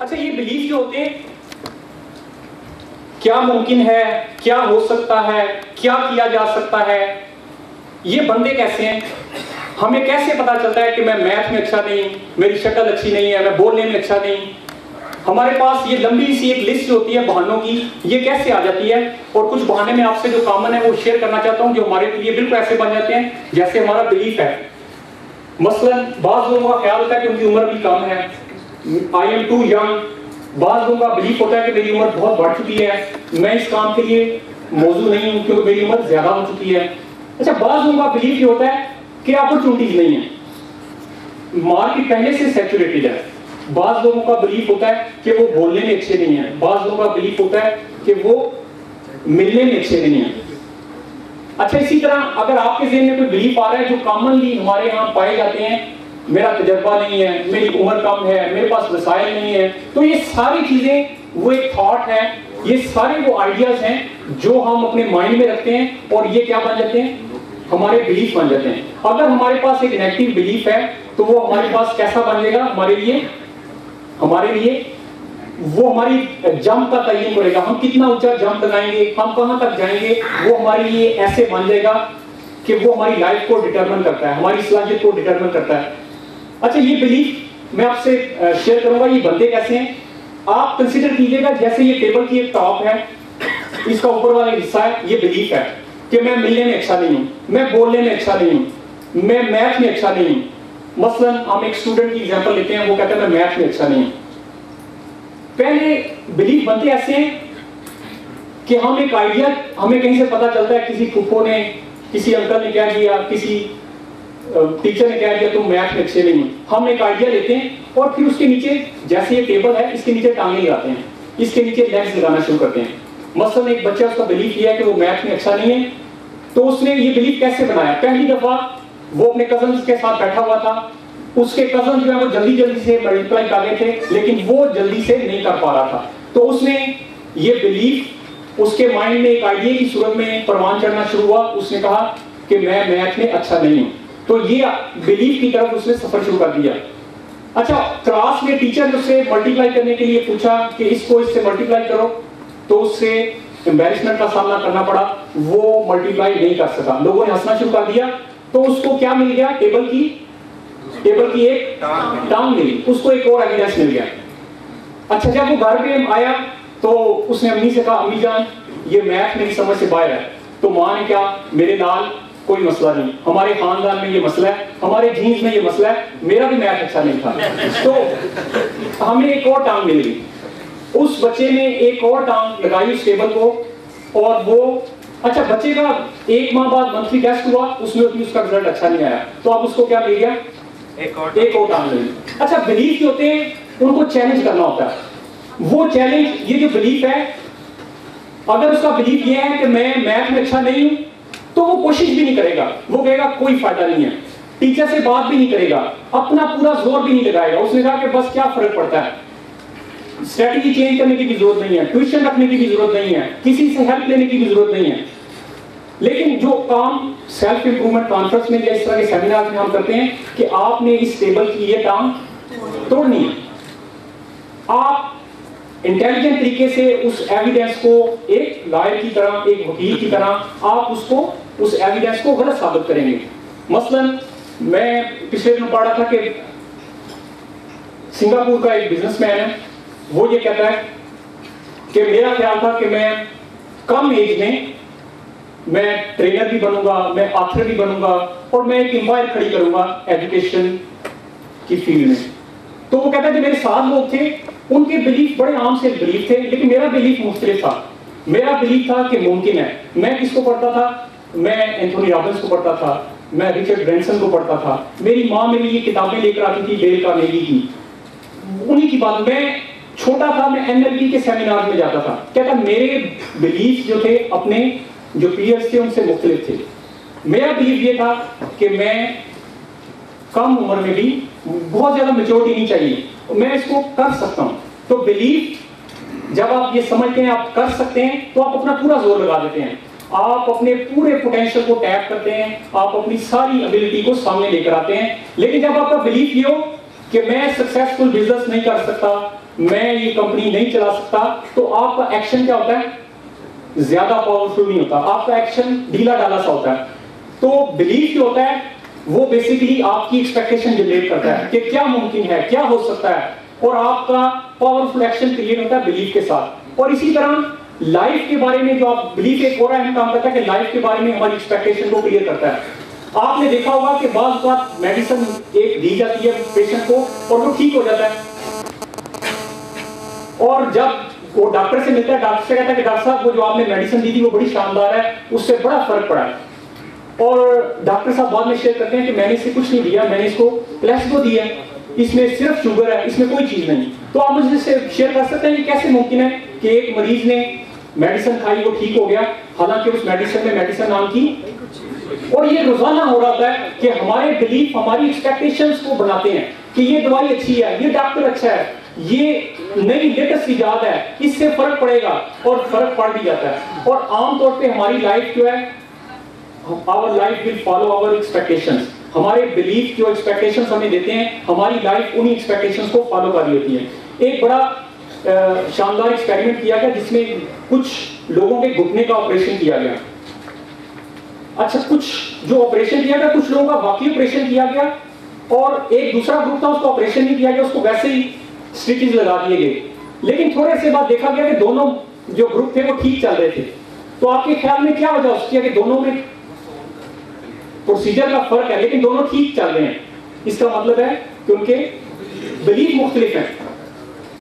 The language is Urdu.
اچھا یہ بلیف جو ہوتے ہیں کیا ممکن ہے، کیا ہو سکتا ہے، کیا کیا جا سکتا ہے، یہ بندے کیسے ہیں؟ ہمیں کیسے پتا چلتا ہے کہ میں میتھ میں اچھا نہیں، میری شکل اچھی نہیں ہے، میں بولنے میں اچھا نہیں؟ ہمارے پاس یہ لمبی سی ایک لسٹ ہوتی ہے بہانوں کی، یہ کیسے آ جاتی ہے؟ اور کچھ بہانے میں آپ سے جو کامن ہے وہ شیئر کرنا چاہتا ہوں، جو ہمارے لیے بالکل ایسے بن جاتے ہیں جیسے ہمارا بلیف ہے۔ مثلا بعض لوگوں کا خیال ہوتا ہے کہ ان کی عمر بھی کم ہے، آئی ایم ٹو ینگ۔ بعض لوگوں کا بلیف ہوتا ہے کہ میری عمر بہت بڑھ چکی ہے، میں اس کام کے لیے موزوں نہیں ہوں کیونکہ میری عمر زیادہ ہو چکی ہے۔ اچھا بعض لوگوں کا بلیف یہ ہوتا ہے کہ اپرچونٹیز نہیں ہیں، مارکیٹ پہلے سے سیچوریٹڈ ہے۔ بعض لوگوں کا بلیف ہوتا ہے کہ وہ بولنے میں اچھے نہیں ہیں، بعض لوگوں کا بلیف ہوتا ہے کہ وہ ملنے میں اچھے نہیں ہیں۔ اچھا اسی طرح اگر آپ کے ذہن میں کوئی بلیف آ رہا ہے جو کامنلی ہمارے یہاں پائے جاتے ہیں، میرا تجربہ نہیں ہے، میری عمر کم ہے، میرے پاس وسائل نہیں ہے، تو یہ ساری چیزیں وہ ایک تھاٹ ہے، یہ سارے وہ آئیڈیاز ہیں جو ہم اپنے مائنڈ میں رکھتے ہیں اور یہ کیا بن جاتے ہیں؟ ہمارے بلیف بن جاتے ہیں۔ اگر ہمارے پاس ایک نیگیٹو بلیف ہے تو وہ ہمارے پاس کیسا بن جائے گا؟ ہمارے لیے وہ ہماری جمپ کا تعین کرے گا، ہم کتنا اونچا جمپ لگائیں گے، ہم کہاں تک جائیں گے، وہ ہمارے لیے ایسے بن جائے گا کہ وہ ہماری لائف کو ڈٹرمن کرتا ہے، ہماری صلاحیت کو ڈٹرمن کرتا ہے۔ اچھا یہ بلیف میں آپ سے شیئر کروں گا، یہ بنتے کیسے ہیں؟ آپ کنسیڈر کیجئے گا جیسے یہ ٹیبل کی ایک ٹاپ ہے، اس کا اوپر والا حصہ ہے، یہ بلیف ہے کہ میں ملنے میں اچھا نہیں ہوں، میں بولنے میں اچھا نہیں ہوں، میں میتھ میں اچھا نہیں ہوں۔ مثلا ہم ایک اسٹوڈنٹ کی ایگزامپل لیتے ہیں، وہ کہتا ہے میں میتھ میں اچھا نہیں ہوں۔ پہلے بلیف بنتے ایسے ہیں کہ ہم ایک آئیڈیا، ہمیں کہیں سے پتا چلتا ہے، کسی پھپھو نے، کسی انکل نے کہہ دیا، کسی ٹیچر نے کہہ دیا تم میتھ میں اچھے نہیں ہو۔ ہم ایک آئیڈیا لیتے ہیں اور پھر اس کے نیچے جیسے یہ ٹیبل ہے اس کے نیچے ٹانگیں لگاتے ہیں، اس کے نیچے لیگز لگانا شروع کرتے ہیں۔ مثلا ایک بچہ، اس کا بلیف یہ ہے کہ وہ میتھ میں اچھا نہیں ہے، تو اس نے یہ بلیف کیسے بنایا؟ پہلی دفعہ وہ اپنے کزنز کے ساتھ بیٹھا ہوا تھا، اس کے کزن جو ہے وہ جلدی سے ملٹیپلائی کر رہے تھے لیکن وہ جلدی سے نہیں کر پا رہا تھا، تو اس نے یہ بلیف اس کے مائنڈ میں ایک آئیڈیا کی صورت میں پروان چڑھنا شروع ہوا۔ اس نے کہا کہ میں میتھ میں اچھا نہیں ہوں، تو یہ بلیف کی طرف اس نے سفر شروع کر دیا۔ اچھا کلاس میں ٹیچر نے اس سے ملٹیپلائی کرنے کے لیے پوچھا کہ اس کو اس سے ملٹیپلائی کرو، تو اس سے امبیرسمنٹ کا سامنا کرنا پڑا، وہ ملٹیپلائی نہیں کر سکا، لوگوں نے ہنسنا شروع کر دیا، تو اس کو کیا مل گیا؟ ٹیبل کی ایک ٹانگ ملی، اس کو ایک اور ایویڈنس مل گیا۔ اچھا جب وہ گھر پہ آیا تو اس نے امی سے کہا امی جان یہ میتھ میری سمجھ سے باہر ہے، تو ماں نے کیا؟ میرے نال کوئی مسئلہ نہیں، ہمارے خاندان میں یہ مسئلہ ہے، ہمارے جینز میں یہ مسئلہ ہے، میرا بھی میتھ اچھا نہیں تھا، تو ہمیں ایک اور ٹانگ مل گئی۔ اس بچے نے ایک اور ٹانگ لگائی اس ٹیبل کو، اور وہ اچھا بچے کا 1 ماہ بعد منتھلی ٹیسٹ ہوا، اس میں اس کا رزلٹ اچھا نہیں آیا، تو اب اس کو کیا مل گیا؟ ایک اور ٹانگ ملی۔ اچھا بلیف جو ہوتے ہیں ان کو چیلنج کرنا ہوتا ہے، وہ چیلنج، یہ جو بلیف ہے، اگر اس کا بلیف یہ ہے کہ میں میتھ میں اچھا نہیں ہوں تو وہ کوشش بھی نہیں کرے گا، وہ کہے گا کوئی فائدہ نہیں ہے، ٹیچر سے بات بھی نہیں کرے گا، اپنا پورا زور بھی نہیں لگائے گا، اس نے کہا کہ بس کیا فرق پڑتا ہے، اسٹریٹجی چینج کرنے کی بھی ضرورت نہیں ہے، ٹیوشن رکھنے کی بھی ضرورت نہیں ہے، کسی سے ہیلپ لینے کی بھی ضرورت نہیں ہے۔ لیکن جو کام سیلف امپرومنٹ کانفرنس میں یا اس طرح کے سیمینار میں ہم کرتے ہیں کہ آپ نے اس ٹیبل کی یہ ٹانگ توڑنی ہے، آپ انٹیلیجنٹ طریقے سے اس ایویڈنس کو ایک لائر کی طرح، ایک وکیل کی طرح آپ اس ایویڈنس کو غلط ثابت کریں گے۔ مثلا میں پچھلے دن پڑھا تھا کہ سنگاپور کا ایک بزنس مین ہے، وہ یہ کہتا ہے کہ میرا خیال تھا کہ میں کم ایج میں ٹرینر بھی بنوں گا، میں آتھر بھی بنوں گا، اور میں ایک امپائر کھڑی کروں گا ایجوکیشن کی فیلڈ میں۔ تو وہ کہتا ہے کہ میرے ساتھ لوگ تھے، ان کے بلیف بڑے عام سے بلیف تھے، لیکن میرا بلیف مختلف تھا۔ میرا بلیف تھا کہ ممکن ہے۔ میں کس کو پڑھتا تھا؟ میں اینتھونی رابنس کو پڑھتا تھا، میں ریچرڈ برینسن کو پڑھتا تھا، میری ماں میرے لیے کتابیں لے کر آتی تھی ڈیل کارنیگی کی، انہی کی بات۔ میں چھوٹا تھا، میں NLP کے سیمینار میں جاتا تھا۔ کہتا میرے بلیف جو تھے اپنے جو پیئرز تھے ان سے مختلف تھے۔ میرا بلیف یہ تھا کہ میں کم عمر میں بھی بہت زیادہ میچورٹی نہیں چاہیے، میں اس کو کر سکتا ہوں۔ تو بلیف جب آپ یہ سمجھتے ہیں آپ کر سکتے ہیں تو آپ اپنا پورا زور لگا دیتے ہیں، آپ اپنے پورے پوٹینشیل کو ٹیپ کرتے ہیں، آپ اپنی ساری ابیلٹی کو سامنے لے کر آتے ہیں۔ لیکن جب آپ کا بلیف یہ ہو کہ میں سکسیسفل بزنس نہیں کر سکتا، میں یہ کمپنی نہیں چلا سکتا، تو آپ کا ایکشن کیا ہوتا ہے؟ زیادہ پاورفل نہیں ہوتا، آپ کا ایکشن ڈھیلا ڈالا سا ہوتا ہے. تو بلیف جو ہوتا ہے وہ بیسیکلی آپ کی ایکسپیکٹیشن جنریٹ کرتا ہے کہ کیا ممکن ہے، کیا ہو سکتا ہے، اور آپ کا پاورفل ایکشن کریٹ ہوتا ہے بلیف کے ساتھ. اور اسی طرح لائف کے بارے میں جو آپ بلیف ایک اور اہم کام کرتا ہے کہ لائف کے بارے میں ہماری ایکسپیکٹیشن کو کلیئر کرتا ہے. آپ نے دیکھا ہوگا کہ بعض اوقات میڈیسن ایک دی جاتی ہے پیشنٹ کو اور وہ ٹھیک ہو جاتا ہے، اور جب وہ ڈاکٹر سے ملتا ہے، ڈاکٹر سے کہتا ہے کہ ڈاکٹر صاحب وہ جو آپ نے میڈیسن دی تھی وہ بڑی شاندار ہے، اس سے بڑا فرق پڑا ہے. اور ڈاکٹر صاحب بعد میں شیئر کرتے ہیں کہ میں نے اسے کچھ نہیں دیا، میں نے اس کو پلیسبو دی ہے، اس میں صرف شوگر ہے، اس میں کوئی چیز نہیں. تو آپ مجھے سے شیئر کر سکتے ہیں کہ کیسے ممکن ہے کہ ایک مریض نے میڈیسن کھائی وہ ٹھیک ہو گیا، حالانکہ اس میڈیسن میں میڈیسن نام کی. اور یہ روزانہ ہو رہا ہے کہ ہمارے بلیف ہماری ایکسپیکٹیشنز کو بناتے ہیں کہ یہ دوائی اچھی ہے، یہ ڈاکٹر اچھا ہے، یہ نئی لیٹسٹ ایجاد ہے، اس سے فرق پڑے گا، اور فرق پڑ بھی جاتا ہے. اور عام طور پہ ہماری لائف جو ہے، our life will follow our expectations. ہمارے بلیف جو ایکسپیکٹیشنز ہمیں دیتے ہیں، ہماری لائف انہی ایکسپیکٹیشنز کو فالو کر رہی ہوتی ہے. ایک بڑا شاندار ایکسپیریمنٹ کیا گیا جس میں کچھ لوگوں کے گھٹنے کا آپریشن کیا گیا. اچھا، کچھ جو آپریشن کیا گیا، کچھ لوگوں کا واقعی آپریشن کیا گیا، اور ایک دوسرا گروپ تھا اس کو آپریشن نہیں کیا گیا، اس کو ویسے ہی سٹیچز لگا دیے گئے. لیکن تھوڑے سے بعد دیکھا گیا کہ دونوں جو گروپ تھے وہ ٹھیک چل رہے تھے. تو آپ کے خیال میں کیا وجہ اس کی ہے کہ دونوں میں پروسیجر کا فرق ہے لیکن دونوں ٹھیک چل رہے ہیں؟ اس کا مطلب ہے کہ ان کے بلیف مختلف ہیں.